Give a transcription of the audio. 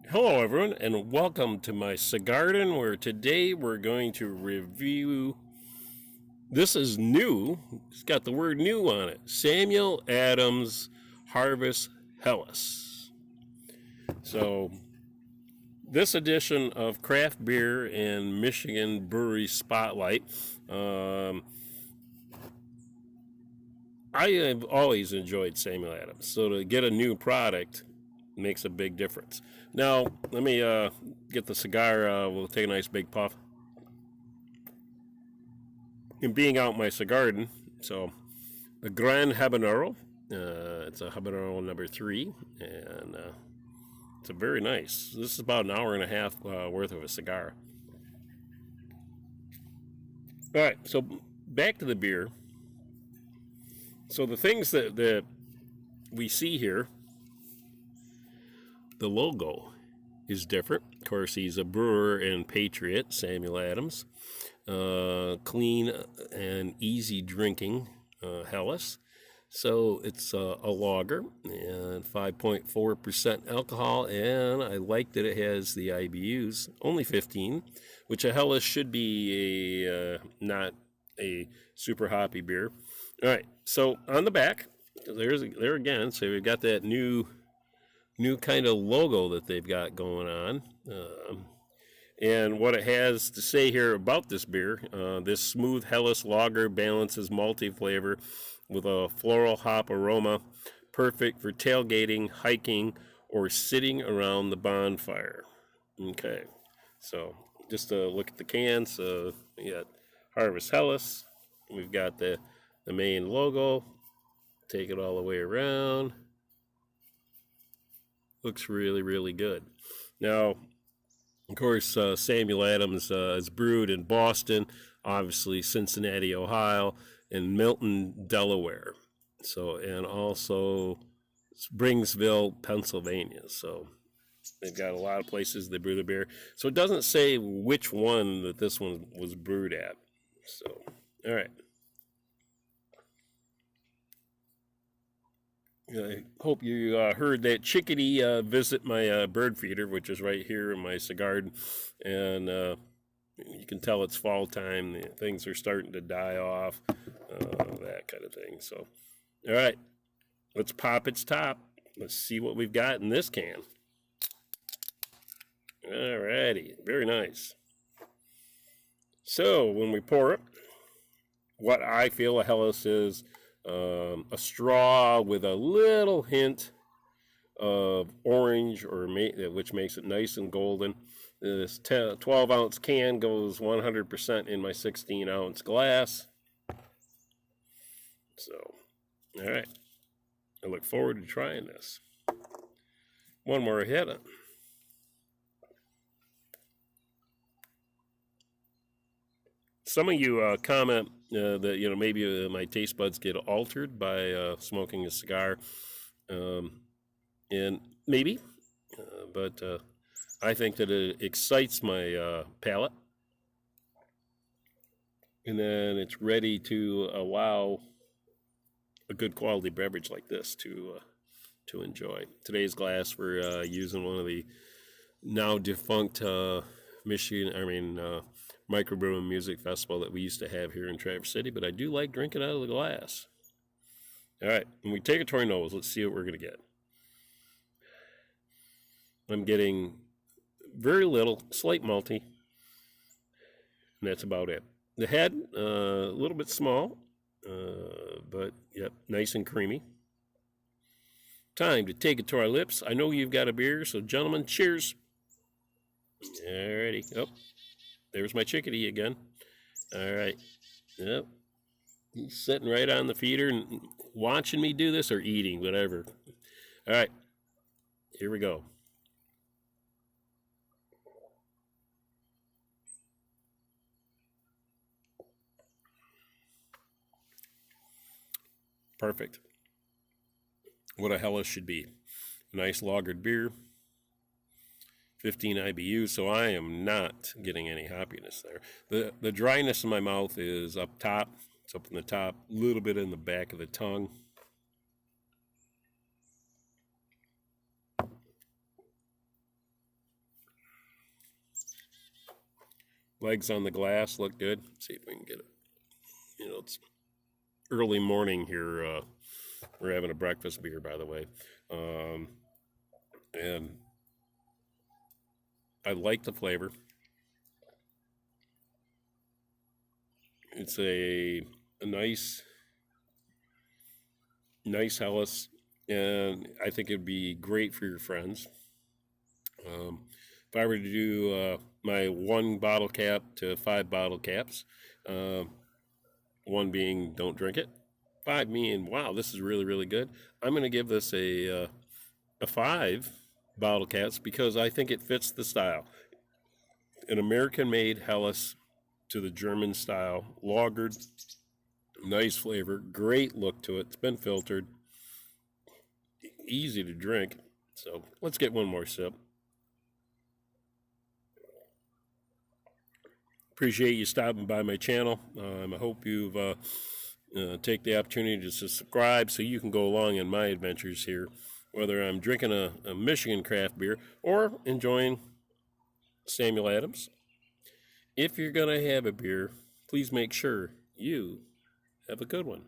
Hello, everyone, and welcome to my garden. Where today we're going to review. This is new. It's got the word "new" on it. Samuel Adams Harvest Helles. So, this edition of Craft Beer and Michigan Brewery Spotlight. I have always enjoyed Samuel Adams, so to get a new product makes a big difference. Now, let me get the cigar. We'll take a nice big puff. And being out in my garden, so a Gran Habanero. It's a Habanero number 3, and it's a very nice. This is about an hour and a half worth of a cigar. All right, so back to the beer. So the things that we see here, the logo is different. Of course, he's a brewer and patriot, Samuel Adams. Clean and easy drinking Helles. So it's a lager and 5.4% alcohol, and I like that it has the IBUs, only 15, which a Helles should be not a super hoppy beer. All right, so on the back, there again, so we've got that new kind of logo that they've got going on. And what it has to say here about this beer, this smooth Helles lager balances malty flavor with a floral hop aroma, perfect for tailgating, hiking, or sitting around the bonfire. Okay, so just a look at the cans. We got Harvest Helles. We've got the main logo. Take it all the way around. Looks really, really good. Now, of course, Samuel Adams is brewed in Boston, obviously Cincinnati, Ohio, and Milton, Delaware. So, and also Springsville, Pennsylvania. So they've got a lot of places they brew the beer. So it doesn't say which one that this one was brewed at. So, all right. I hope you heard that chickadee visit my bird feeder, which is right here in my garden. And you can tell it's fall time. Things are starting to die off, that kind of thing. So, all right, let's pop its top. Let's see what we've got in this can. All righty, very nice. So, when we pour it, what I feel a Helles is a straw with a little hint of orange, which makes it nice and golden. This 12-ounce can goes 100% in my 16-ounce glass. So, all right. I look forward to trying this. One more hit. Some of you comment that maybe my taste buds get altered by smoking a cigar, and maybe, but I think that it excites my palate, and then it's ready to allow a good quality beverage like this to enjoy. Today's glass, we're using one of the now defunct microbrewing music festival that we used to have here in Traverse City, but I do like drinking out of the glass. All right, when we take it to our nose, let's see what we're going to get. I'm getting very little, slight malty, and that's about it. The head, a little bit small, but yep, nice and creamy. Time to take it to our lips. I know you've got a beer, so gentlemen, cheers. Alrighty. Oh, there's my chickadee again. All right. Yep. He's sitting right on the feeder and watching me do this, or eating, whatever. All right. Here we go. Perfect. What a Helles should be. A nice lagered beer. 15 IBU, so I am not getting any hoppiness there. The dryness in my mouth is up top. It's up in the top, a little bit in the back of the tongue. Legs on the glass look good. Let's see if we can get it. It's early morning here. We're having a breakfast beer, by the way. And I like the flavor. It's a nice Helles, and I think it'd be great for your friends. If I were to do my 1 bottle cap to 5 bottle caps, 1 being don't drink it, 5 meaning wow, this is really really good. I'm going to give this a 5 bottle caps because I think it fits the style. An American-made Helles to the German style, lagered, nice flavor, great look to it. It's been filtered, easy to drink. So let's get one more sip. Appreciate you stopping by my channel. I hope you've take the opportunity to subscribe so you can go along in my adventures here, whether I'm drinking a Michigan craft beer or enjoying Samuel Adams. If you're going to have a beer, please make sure you have a good one.